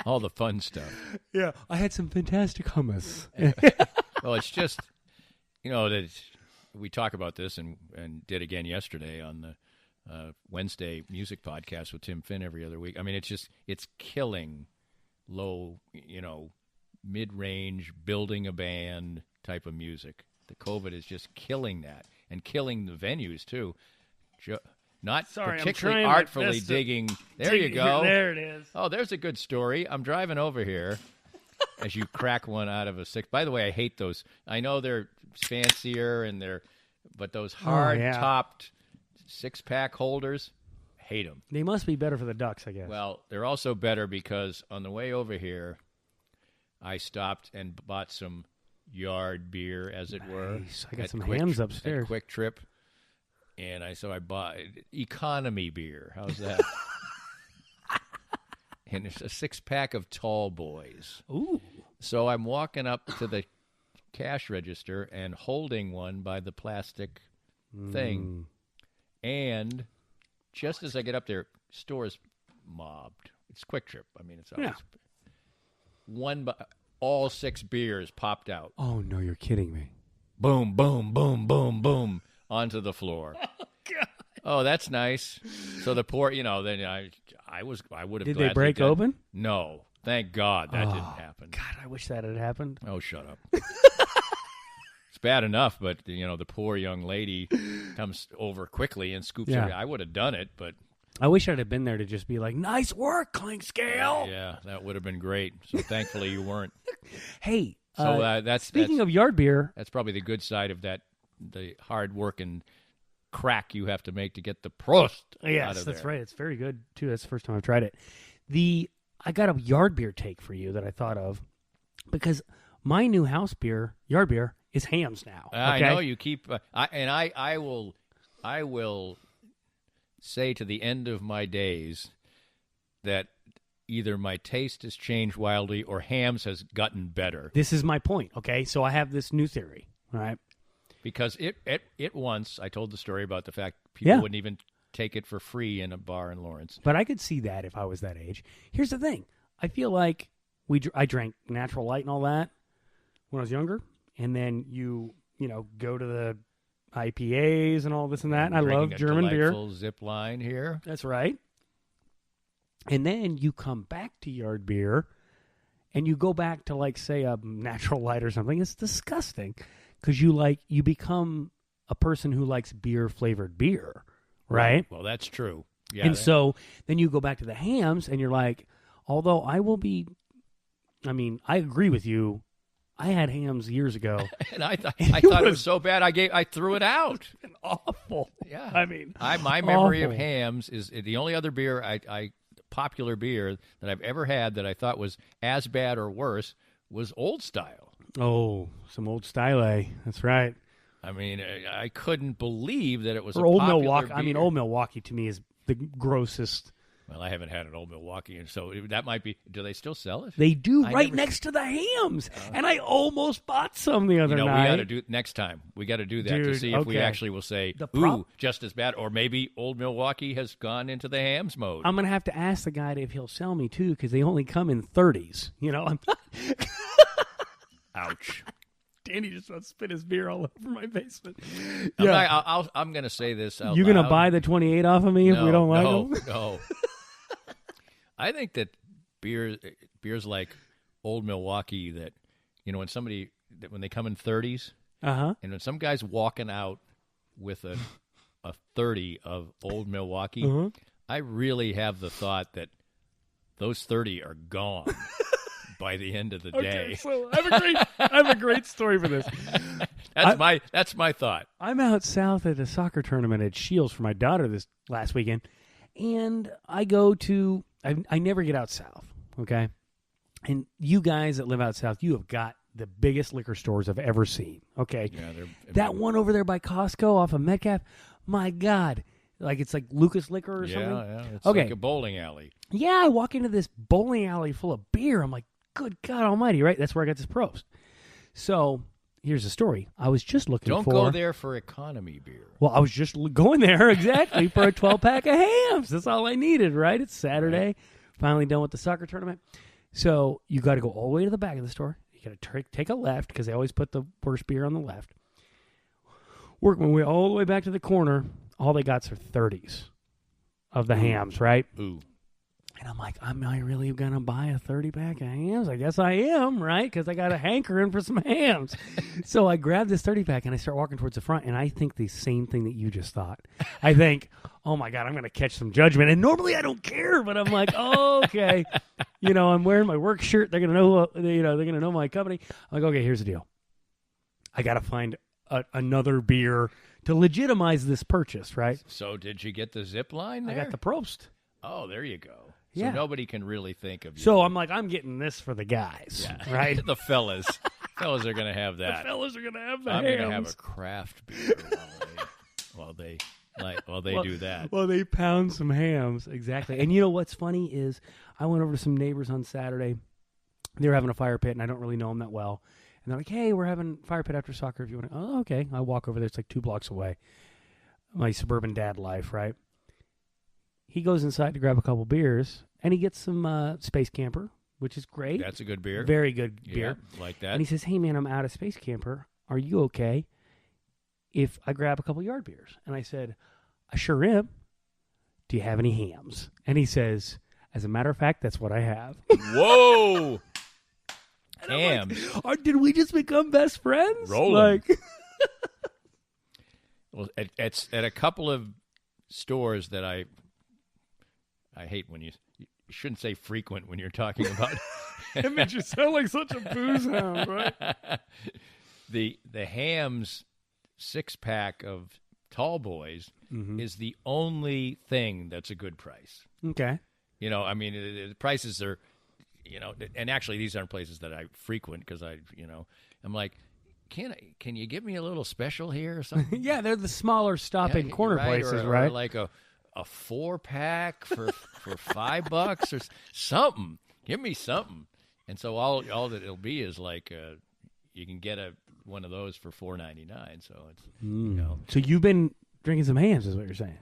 All the fun stuff.
Yeah. I had some fantastic hummus.
Well, it's just, that we talk about this and did again yesterday on the Wednesday music podcast with Tim Finn every other week. I mean, it's killing low, mid-range, building a band type of music. The COVID is just killing that and killing the venues, too. Not particularly artfully digging. There you go.
There it is.
Oh, there's a good story. I'm driving over here as you crack one out of a 6. By the way, I hate those. I know they're fancier but those hard-topped 6-pack holders, hate them.
They must be better for the ducks, I guess.
Well, they're also better because on the way over here, I stopped and bought some yard beer, as it were.
I got some hams upstairs.
At Quick Trip. And I bought economy beer. How's that? And it's a 6-pack of Tall Boys.
Ooh.
So I'm walking up to the cash register and holding one by the plastic thing. And just as I get up there, store's mobbed. It's Quick Trip. I mean, it's always all 6 beers popped out.
Oh, no, you're kidding me.
Boom, boom, boom, boom, boom, onto the floor.
Oh, God.
Oh, that's nice. So the poor, then I would have.
Did they break open?
No, thank God that didn't happen.
God, I wish that had happened.
Oh, shut up. It's bad enough, but the poor young lady comes over quickly and scoops her. I would have done it, but
I wish I'd have been there to just be like, "Nice work, Clink Scale."
Yeah, that would have been great. So thankfully you weren't.
Hey,
so
speaking of yard beer,
that's probably the good side of that. The hard work and crack you have to make to get the Prost out of there.
Yes, that's right. It's very good, too. That's the first time I've tried it. I got a yard beer take for you that I thought of because my new house beer, yard beer, is Hams now. Okay?
I know you keep I will say to the end of my days that either my taste has changed wildly or Hams has gotten better.
This is my point, okay? So I have this new theory, all right?
Because it once, I told the story about the fact people wouldn't even take it for free in a bar in Lawrence.
But I could see that if I was that age. Here's the thing. I feel like I drank Natural Light and all that when I was younger. And then you go to the IPAs and all this and that. And I love German beer.
Zip line here.
That's right. And then you come back to yard beer and you go back to, like, say, a Natural Light or something. It's disgusting. Because you become a person who likes beer-flavored beer, right?
Well, that's true. Yeah.
And so then you go back to the Hams, and you're like, although I agree with you. I had Hams years ago.
And I thought it was so bad, I threw it out.
Awful.
Yeah.
My
memory of Hams is the only other beer, popular beer that I've ever had that I thought was as bad or worse was Old Style.
Oh, some Old Style. That's right.
I mean, I couldn't believe that it was
Old
popular
Milwaukee.
beer.
I mean, Old Milwaukee to me is the grossest.
Well, I haven't had an Old Milwaukee, and so that might be. Do they still sell it?
They do, next to the Hams. And I almost bought some the other night.
We got to do next time. We got to do that to see if we actually will say, just as bad, or maybe Old Milwaukee has gone into the Hams mode.
I'm going to have to ask the guy if he'll sell me too, because they only come in 30s. I'm not.
Ouch.
Danny just wants to spit his beer all over my basement.
I'm going to say this out
You're
loud.
going to buy the 28 off of me if we don't like them?
No. I think that beers like Old Milwaukee that, when they come in 30s, and when some guy's walking out with a 30 of Old Milwaukee, I really have the thought that those 30 are gone. By the end of the day.
So I have a great story for this.
That's my thought.
I'm out south at a soccer tournament at Shields for my daughter this last weekend, and I go to I never get out south, okay? And you guys that live out south, you have got the biggest liquor stores I've ever seen, okay?
Yeah,
that one over there by Costco off of Metcalf, my God, Like it's like Lucas Liquor or
Yeah,
something.
yeah. It's
Okay.
like a bowling alley.
Yeah, I walk into this bowling alley full of beer. I'm like, good God Almighty, right? That's where I got this Probst. So here's the story. I was just looking
Don't
for.
go there for economy beer.
Well, I was just going there exactly for a 12-pack of hams. That's all I needed, right? It's Saturday. Finally done with the soccer tournament. So you got to go all the way to the back of the store. You got to take a left because they always put the worst beer on the left. Work my way all the way back to the corner. All they got's are 30s of the hams, right?
Ooh.
And I'm like, am I really going to buy a 30-pack of hams? I guess I am, right? Because I got a hankering for some hams. So I grab this 30-pack and I start walking towards the front, and I think the same thing that you just thought. I think, oh, my God, I'm going to catch some judgment. And normally I don't care, but I'm like, oh, okay. I'm wearing my work shirt. They're going to know, they're going to know my company. I'm like, okay, here's the deal. I got to find another beer to legitimize this purchase, right?
So did you get the zip line there?
I got the Probst.
Oh, there you go.
Yeah.
So nobody can really think of you.
So I'm like, I'm getting this for the guys, right?
The fellas. Fellas are going to have that.
The fellas are going to have the
I'm
hams.
going to have a craft beer while they do that.
Well, they pound some hams, exactly. And you know what's funny is I went over to some neighbors on Saturday. They were having a fire pit, and I don't really know them that well. And they're like, hey, we're having fire pit after soccer if you want to. Oh, okay. I walk over there. It's like 2 blocks away. My suburban dad life, right? He goes inside to grab a couple beers, and he gets some Space Camper, which is great.
That's a good beer.
Very good beer.
Yeah, like that.
And he says, hey, man, I'm out of Space Camper. Are you okay if I grab a couple yard beers? And I said, I sure am. Do you have any hams? And he says, as a matter of fact, that's what I have.
Whoa! Hams.
Like, did we just become best friends?
Rolling. Well, at a couple of stores that I hate when you shouldn't say frequent when you're talking about.
It makes you sound like such a booze hound, right?
The Hams 6-pack of Tall Boys is the only thing that's a good price.
Okay.
I mean, the prices are, and actually these aren't places that I frequent because I'm like, can you give me a little special here or something?
Yeah, they're the smaller stopping corner places,
or
right?
Like a 4-pack for $5 or something. Give me something. And so all that it'll be is like you can get one of those for $4.99. So it's
So you've been drinking some hams, is what you're saying?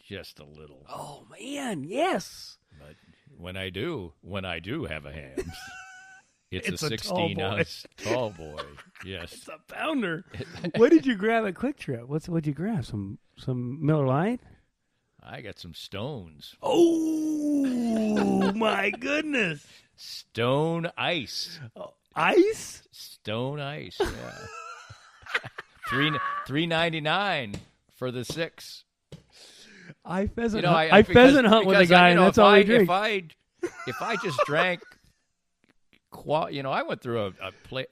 just a little.
Oh man, yes.
But when I do have a hams, it's a
a tall
16-ounce tall boy. Yes,
It's a pounder. What did you grab at Quick Trip? What'd you grab? Some Miller Lite?
I got some Stones.
Oh my goodness!
Stone Ice.
Ice?
Stone Ice. Yeah. $3.99 for the 6.
I pheasant
because
hunt with a guy, and that's all I drink.
If I just drank, I went through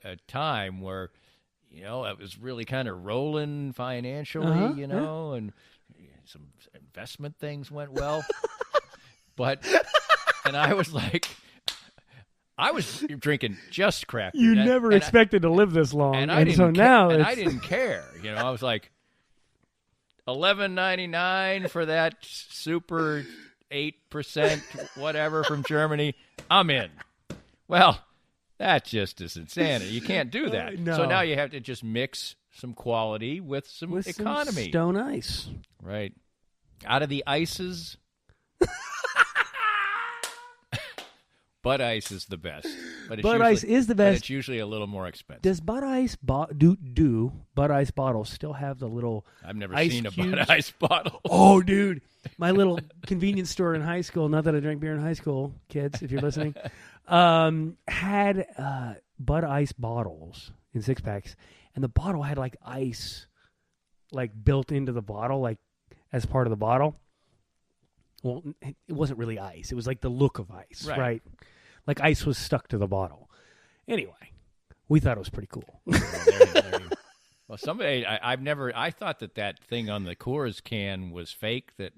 a time where, it was really kind of rolling financially, and some investment things went well, and I was like, I was drinking just craft.
You never expected to live this long,
and
I
didn't care. I was like, $11.99 for that super 8% whatever from Germany. I'm in. Well, that just is insanity. You can't do that.
No.
So now you have to just mix some quality with some economy.
Some Stone Ice.
Right. Out of the ices, Bud Ice is the best.
Bud Ice is the best.
But it's usually a little more expensive.
Does Bud Ice do Bud Ice bottles still have the little
I've never
ice
seen a
cubes?
Bud Ice bottle.
Oh, dude. My little convenience store in high school, not that I drank beer in high school, kids, if you're listening, had Bud Ice bottles in 6-packs. And the bottle had like ice built into the bottle, like as part of the bottle. Well, it wasn't really ice. It was like the look of ice, right? Like ice was stuck to the bottle. Anyway, we thought it was pretty cool.
Well, I thought that thing on the Coors can was fake. That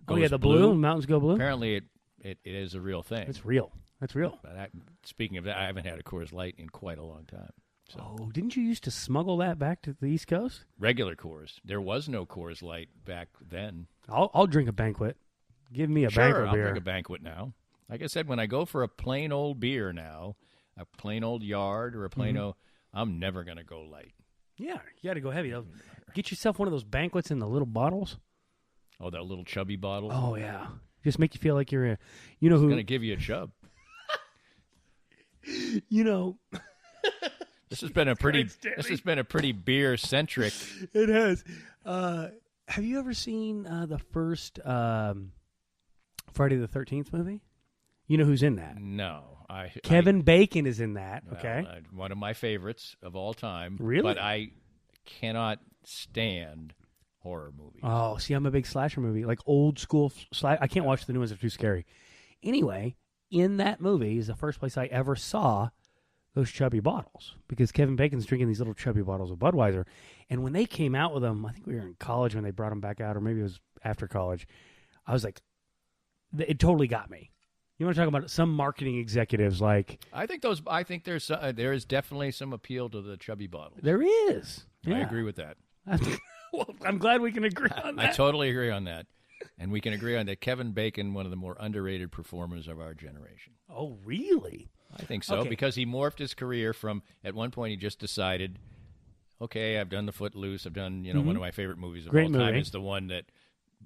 goes
the blue. Mountains Go Blue.
Apparently, it is a real thing.
It's real. That's real.
But speaking of that, I haven't had a Coors Light in quite a long time. So
Oh, didn't you used to smuggle that back to the East Coast?
regular Coors. There was no Coors Light back then.
I'll drink a banquet. Give me a
Sure,
banquet
I'll
beer.
drink a banquet now. Like I said, when I go for a plain old beer now, a plain old yard or a plain old, I'm never going to go light.
Yeah, you got to go heavy. Get yourself one of those banquets in the little bottles.
Oh, that little chubby bottle.
Oh yeah, just make you feel like you're a. You know
It's
who?
going to give you a chub.
You know,
This has been a pretty beer centric.
it has. Have you ever seen the first Friday the 13th movie? You know who's in that?
No,
Kevin Bacon is in that.
Well,
Okay,
one of my favorites of all time.
Really?
But I cannot stand horror movies.
Oh, see, I'm a big slasher movie, like old school slash. I can't watch the new ones; they're too scary. Anyway, in that movie is the first place I ever saw those chubby bottles because Kevin Bacon's drinking these little chubby bottles of Budweiser, and when they came out with them, I think we were in college when they brought them back out, or maybe it was after college. I was like, it totally got me. You want to talk about some marketing executives like
I think there is definitely some appeal to the chubby bottles.
there is.
I
Yeah.
agree with that.
Well, I'm glad we can agree on
I
that.
totally agree on that. And we can agree on that Kevin Bacon, one of the more underrated performers of our generation.
Oh, really?
I think so,
Okay.
because he morphed his career from, at one point he just decided, okay, I've done The Footloose, I've done, one of my favorite movies of
Great
all time.
movie.
It's the one that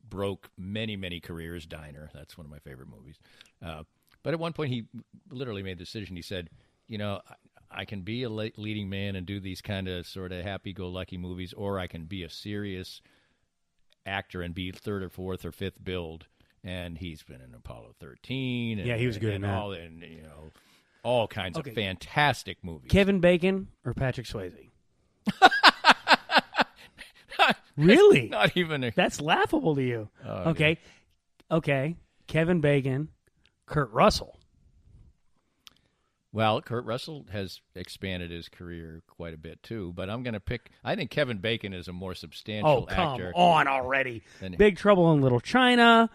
broke many, many careers, Diner. That's one of my favorite movies. But at one point he literally made the decision. He said, I can be a leading man and do these kind of sort of happy-go-lucky movies, or I can be a serious actor and be third or fourth or fifth billed. And he's been in Apollo 13. And,
Yeah, he was good in that.
All kinds
Okay.
of fantastic movies.
Kevin Bacon or Patrick Swayze? Really?
Not even a...
That's laughable to you.
Oh,
Okay. Okay. Kevin Bacon, Kurt Russell.
Well, Kurt Russell has expanded his career quite a bit, too. But I'm going to pick... I think Kevin Bacon is a more substantial
Oh, come
actor.
on already.
than-
Big Trouble in Little China,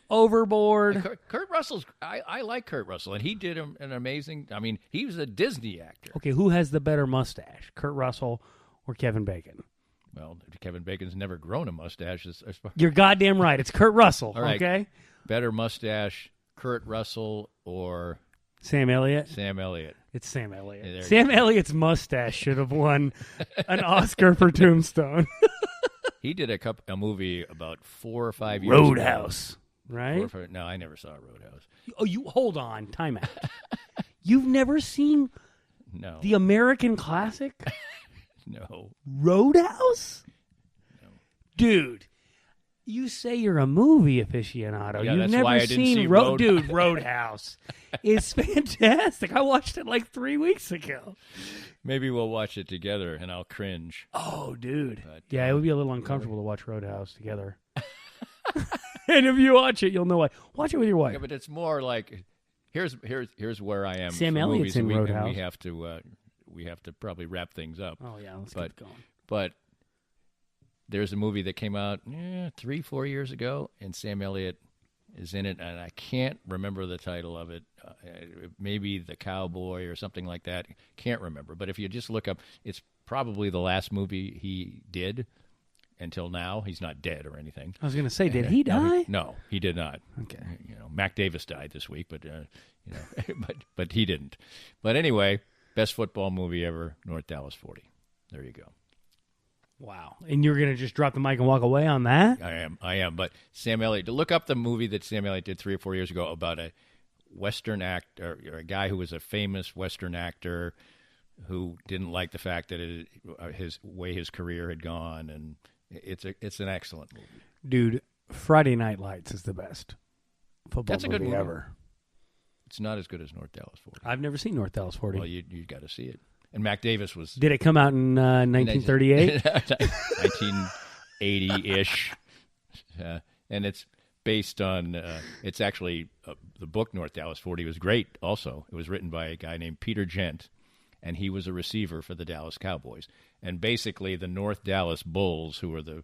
Overboard.
Kurt Russell's... I like Kurt Russell, and he did an amazing... I mean, he was a Disney actor.
Okay, who has the better mustache, Kurt Russell or Kevin Bacon?
Well, Kevin Bacon's never grown a mustache. As far...
You're goddamn right. It's Kurt Russell,
All right.
okay?
Better mustache, Kurt Russell or
Sam Elliott?
Sam Elliott?
It's Sam Elliott.
Yeah, there you
Sam Elliott's mustache should have won an Oscar for Tombstone.
He did a movie about 4 or 5 years
Roadhouse,
ago.
right?
No, I never saw Roadhouse.
Oh, you hold on. Time out. You've never seen
No.
the American classic
No.
Roadhouse? Dude, you say you're a movie aficionado.
Yeah,
You've
that's
never
why I didn't
seen
see
Dude, Roadhouse is fantastic. I watched it like 3 weeks ago.
Maybe we'll watch it together, and I'll cringe.
Oh, dude.
But,
Yeah, it would be a little uncomfortable to watch Roadhouse together. And if you watch it, you'll know why. Watch it with your wife.
Yeah, but it's more like here's where I am.
Sam
for
Elliott's
movies, and
in
we, and
Roadhouse.
we have to probably wrap things up.
Oh, yeah, let's
But-
keep going.
But there's a movie that came out 3-4 years ago, and Sam Elliott is in it, and I can't remember the title of it. Maybe The Cowboy or something like that. Can't remember. But if you just look up, it's probably the last movie he did until now. He's not dead or anything.
I was going to say, did he die?
No, he did not.
Okay.
Mac Davis died this week, but but he didn't. But anyway, best football movie ever, North Dallas 40. There you go.
Wow. And you're going to just drop the mic and walk away on that?
I am. But Sam Elliott, to look up the movie that Sam Elliott did 3 or 4 years ago about a Western actor, or a guy who was a famous Western actor who didn't like the fact that his career had gone, and it's an excellent movie.
Dude, Friday Night Lights is the best football
That's a good movie.
ever.
It's not as good as North Dallas 40.
I've never seen North Dallas 40.
Well, you got to see it. And Mac Davis was
Did it come out in 1938?
1980-ish. And it's based on, it's actually, the book North Dallas 40 was great also. It was written by a guy named Peter Gent, and he was a receiver for the Dallas Cowboys. And basically the North Dallas Bulls, who are the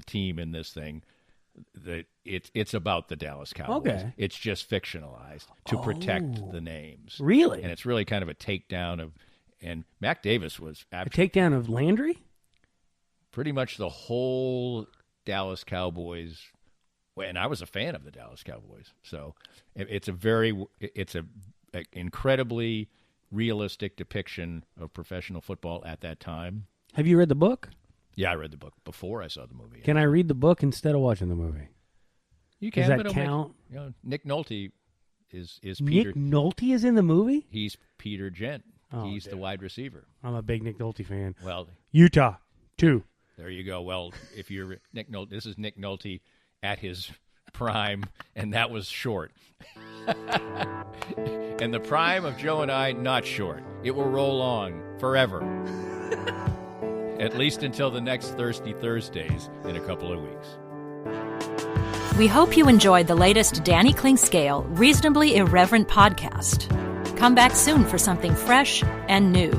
team in this thing, it's about the Dallas Cowboys.
Okay.
It's just fictionalized to protect the names.
Really?
And it's really kind of a takedown of And Mac Davis was
A takedown of Landry?
pretty much the whole Dallas Cowboys. And I was a fan of the Dallas Cowboys. So it's a incredibly realistic depiction of professional football at that time.
Have you read the book?
Yeah, I read the book before I saw the movie.
Can I read the book instead of watching the movie?
You can.
Does that
but it'll
count?
Nick Nolte is Peter.
Nick Nolte is in the movie?
He's Peter Gent.
Oh,
He's the wide receiver.
I'm a big Nick Nolte fan.
Well,
Utah, 2.
there you go. Well, if you're Nick Nolte, this is Nick Nolte at his prime, and that was short. And the prime of Joe and I, not short. It will roll on forever. At least until the next Thirsty Thursdays in a couple of weeks.
We hope you enjoyed the latest Danny Kling Scale Reasonably Irreverent podcast. Come back soon for something fresh and new.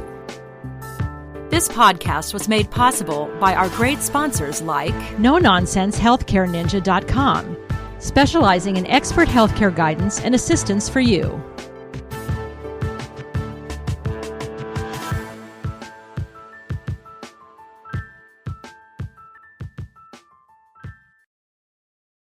This podcast was made possible by our great sponsors like
NoNonsenseHealthcareNinja.com, specializing in expert healthcare guidance and assistance for you.